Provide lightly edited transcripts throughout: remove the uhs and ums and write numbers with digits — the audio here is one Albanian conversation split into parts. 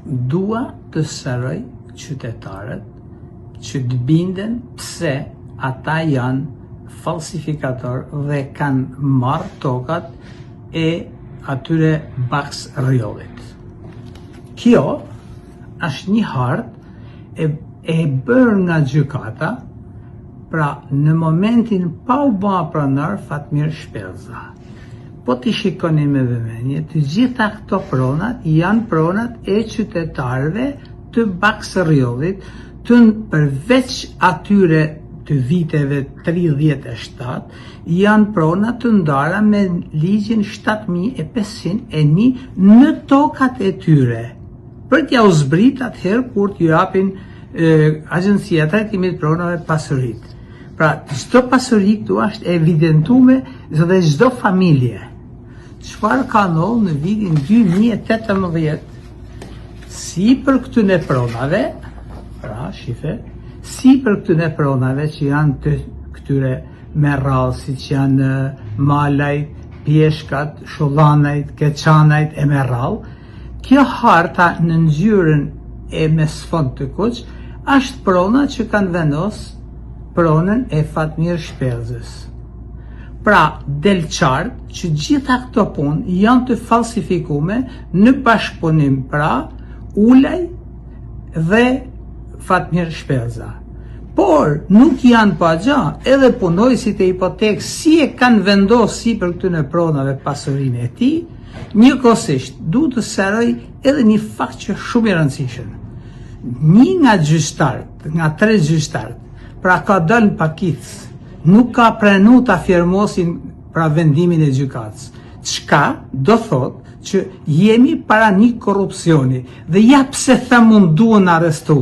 Dua të sëroj qytetarët që të binden pse ata janë falsifikator dhe kanë marrë tokat e atyre Baks Rjollit. Kjo është një hartë e bërë nga gjykata, pra në momentin pa u bë pronor Fatmir Shpellza. Po t'i shikoni me vëmendje, të gjitha këto pronat janë pronat e qytetarëve të Baks Rjollit, përveç atyre të viteve 37, janë pronat të ndara me ligjin 7501 në tokat e tyre. Për t'ja u zbrit atëherë kur t'ju japin Agjencia e Trajtimit të Pronave pasurit. Pra, çdo pasuri këtu është evidentuar dhe çdo familje. Çfarë ka ndodhur në vitin 2018 si për këtyre pronave, pra shife, si për këtyre pronave që janë të këtyre me rrallë, siç janë malajt, pjeshkat, shullanajt, keqanajt e me rrallë, kjo harta në ngjyrën e me sfond të kuq është prona që kanë vendosur pronën e Fatmir Shpellzës. Pra, del qartë që gjitha këto punë janë të falsifikume në bashkëpunim pra Ulaj dhe Fatmir Shpellza. Por, nuk janë pa gjë, edhe punojësit e hipotekës si e kanë vendosur si për këtyre pronave pasurinë e tij, njëkohësisht duhet të sqaroj edhe një fakt që shumë i rëndësishëm. Një nga gjyqtarët, nga 3 gjyqtarët, pra ka dalë në pakicë, nuk ka pranu të afirmosin pra vendimin e gjykatës. Çka do thotë që jemi para një korrupsioni dhe ja pse them unë duhen arrestu.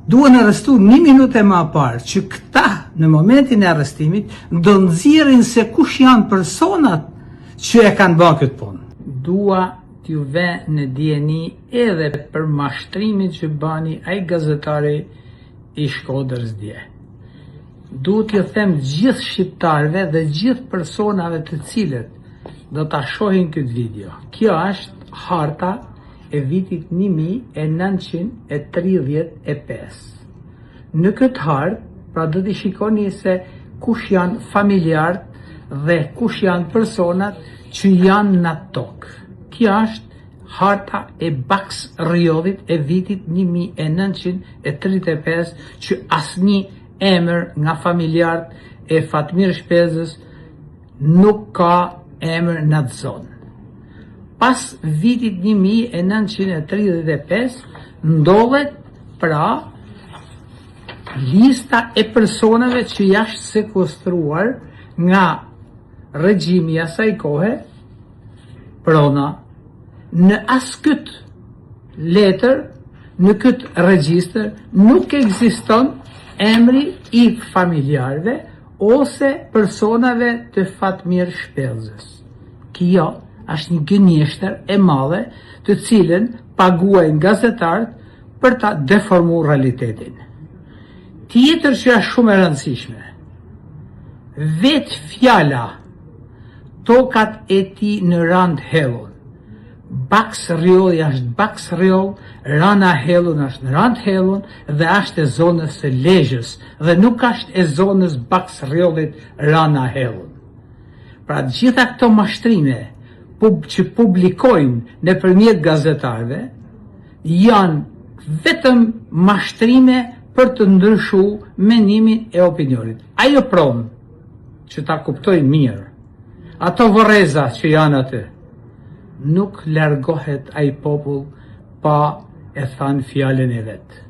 Duhen arrestu 1 minutë më parë që këta në momentin e arrestimit do nxjerrin se kush janë personat që e kanë bërë këtë punë. Dua t'ju vë në dieni edhe për mashtrimin që bani ai gazetari i Shkodrës dje. Duhet t'ju them gjithë shqiptarëve dhe gjithë personave të cilët do ta shohin këtë video. Kjo është harta e vitit 1935. Në këtë hartë, pra do t'i shikoni se kush janë familjarët dhe kush janë personat që janë në tokë. Kjo është harta e Baks Rjollit e vitit 1935 që asnjë emër nga familjarët e Fatmir Shpellzës nuk ka emër në atë zonë. Pas vitit 1935 ndodhet pra lista e personave që jashtë sekuestruar nga regjimi i asaj kohe, prona. Në as këtë letër, në këtë regjistër nuk ekziston emri i familjarëve ose personave të Fatmir Shpellzës. Kjo është një gënjeshtër e madhe të cilën paguajnë gazetarët për ta deformuar realitetin. Tjetër që është shumë e rëndësishme, vetë fjala tokat e tij në rand hellun. Baks Rjoll është Baks Rjoll, Rana Hellun është Rand Hellun dhe është e zonës së Lezhës dhe nuk është e zonës Baks Rjollit Rana Hellun. Pra gjitha këto mashtrime që publikojnë nëpërmjet gazetarëve janë vetëm mashtrime për të ndryshuar mendimin e opinionit. Ajo pronë që ta kuptojnë mirë, ato vorreza që janë aty, nuk largohet ai popull pa e thanë fjalën e vetë.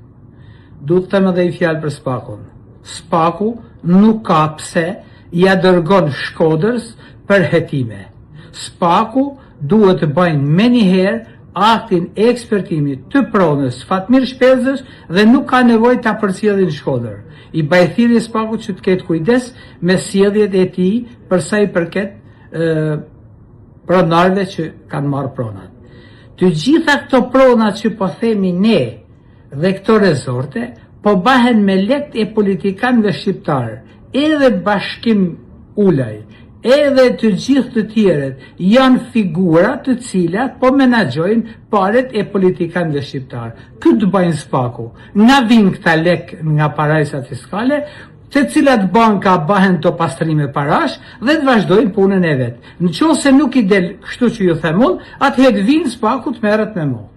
Duhet të them edhe një fjalë për Spakun. Spaku nuk ka pse ja dërgon Shkodrës për hetime. Spaku duhet të bëjnë menjëherë aktin e ekspertimit të pronës Fatmir Shpellzës dhe nuk ka nevojë ta përcjellin Shkodër. I bajthiri Spaku që të ketë kujdes me sjelljet e tij për sa i përket pronarëve që kanë marrë pronat. Të gjitha këto pronat që po themi ne dhe këto rezorte po bëhen me lekt e politikanëve shqiptarë, edhe Bashkim Ulaj, edhe të gjithë të tjerët janë figura të cilat po menaxhojnë paret e politikanëve shqiptar. Këtë bëjnë SPAK-u. Na vinë këta lek nga parajsat fiskale, të cilat banka bëhen të pastrime parash dhe të vazhdojnë punën e vetë. Në qoftë se nuk i del kështu që ju them unë, atëherë vinë SPAK-u të merret me mua.